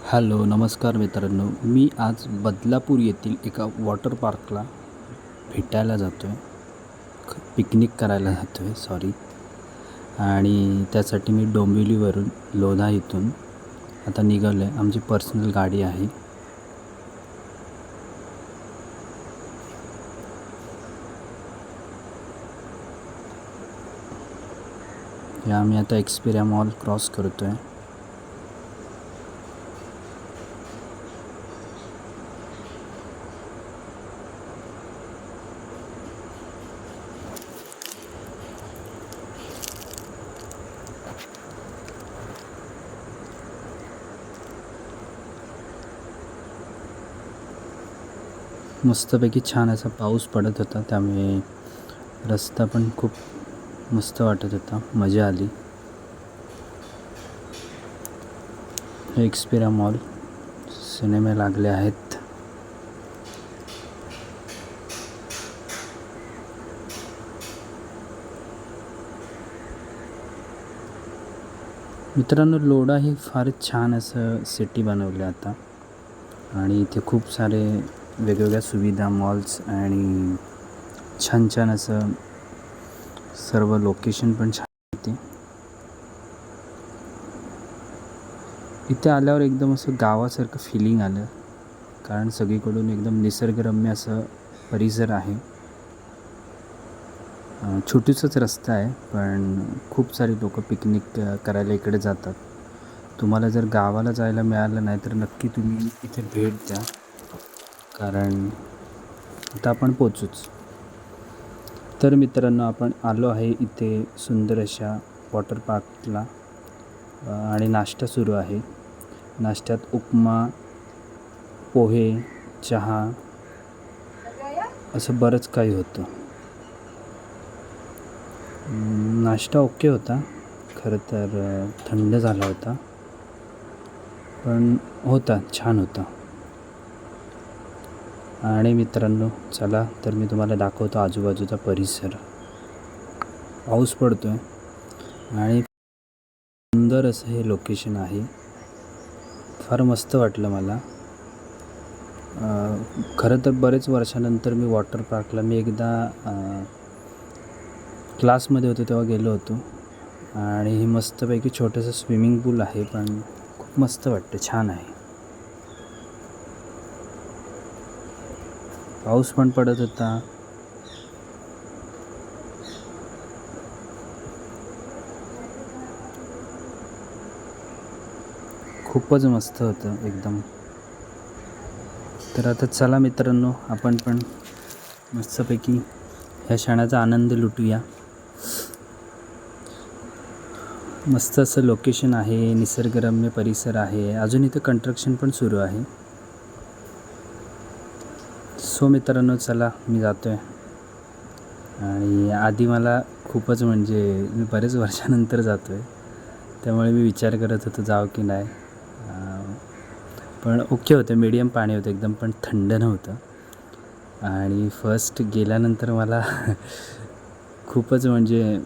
Hello नमस्कार मित्रांनो, मी आज बदलापूर येथील एका वॉटर पार्कला भेटायला जातो आहे. पिकनिक करायला जातो आहे सॉरी. आणि त्यासाठी मी डोंबिवलीवरून लोधा इथून आता निघालो आहे. आमची पर्सनल गाडी आहे. आम्ही आता एक्सपिरिया मॉल क्रॉस करतो आहे. मस्तपैकी छान असा पाऊस पडत होता, त्यामुळे रस्ता पण खूप मस्त वाटत होता. मजा आली. हे एक्सपिरिया मॉल, सिनेमे लागले आहेत. मित्रांनो, लोढा ही फारच छान असं सिटी बनवलं आता. आणि इथे खूप सारे वेगवेगळ्या सुविधा, मॉल्स आणि छान छान असं सर्व लोकेशन पण छान होते. इथे आल्यावर एकदम असं गावासारखं फिलिंग आलं, कारण सगळीकडून एकदम निसर्गरम्य असं परिसर आहे. छोटूसाच रस्ता आहे, पण खूप सारी लोक पिकनिक करायला इकडे जातात. तुम्हाला जर गावाला जायला मिळालं नाही तर नक्की तुम्ही इथे भेट द्या, कारण आता आपण पोचूच. तर मित्रांनो, आपण आलो आहे इथे सुंदर अशा वॉटर पार्कला. आणि नाश्ता सुरू आहे. नाश्त्यात उपमा, पोहे, चहा असं बरंच काही होतं. नाश्ता ओके होता, खरं तर थंड झाला होता, पण होता, छान होता. आणि मित्रांनो, चला तर मी तुम्हाला दाखवतो आजूबाजूचा परिसर. पाऊस पडतो आहे आणि सुंदर असं हे लोकेशन आहे. फार मस्त वाटलं मला. खरं तर बरेच वर्षानंतर मी वॉटर पार्कला, मी एकदा क्लासमध्ये होतो तेव्हा गेलो होतो. आणि हे मस्तपैकी छोटंसं स्विमिंग पूल आहे, पण खूप मस्त वाटतं, छान आहे. पाऊस पण पडत होता. खूपच मस्त होतं एकदम. तर आता चला मित्रांनो, आपण पण मस्तपैकी ह्या क्षणाचा आनंद लुटूया. मस्त असं लोकेशन आहे, निसर्गरम्य परिसर आहे. अजून इथं कन्स्ट्रक्शन पण सुरू आहे. सो मित्रांनो, चला मी जातो आहे. आणि आधी मला खूपच, म्हणजे मी बरेच वर्षानंतर जातो आहे, त्यामुळे मी विचार करत होतो जावं की नाही. पण ओके होतं, मीडियम पाणी होतं एकदम, पण थंड नव्हतं. आणि फर्स्ट गेल्यानंतर मला खूपच, म्हणजे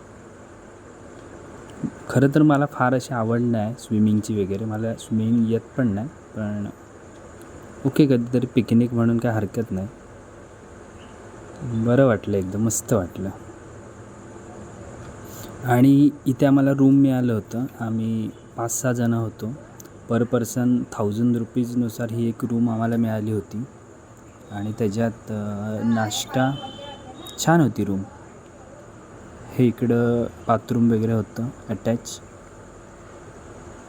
खरं तर मला फार अशी आवड नाही स्विमिंगची वगैरे, मला स्विमिंग येत पण नाही, पण ओके, कधीतरी पिकनिक म्हणून काय हरकत नाही. बरं वाटलं, एकदम मस्त वाटलं. आणि इथे आम्हाला रूम मिळालं होतं. आम्ही 5-6 जणं होतो. पर पर्सन 1000 रुपीजनुसार ही एक रूम आम्हाला मिळाली होती. आणि त्याच्यात नाश्ता, छान होती रूम. हे इकडं बाथरूम वगैरे होतं अटॅच,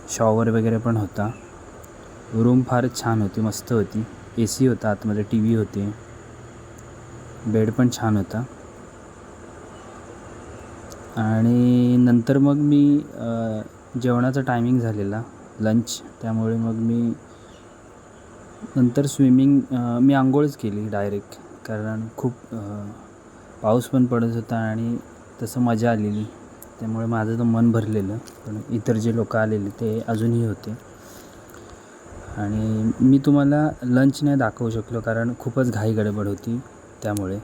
शॉवर वगैरे पण होता. रूम फारच छान होती, मस्त होती. AC होता आतमध्ये, TV होते, बेड पण छान होता. आणि नंतर मग मी जेवणाचा टायमिंग झालेला, लंच, त्यामुळे मग मी नंतर मी आंघोळच केली डायरेक्ट, कारण खूप पाऊस पण पडत होता आणि तसं मजा आलेली, त्यामुळे माझं तर मन भरलेलं. पण इतर जे लोक आलेले ते अजूनही होते. आणि मी तुम्हाला लंच नाही दाखवू शकलो, कारण खूपच घाई गडबड होती त्यामुळे.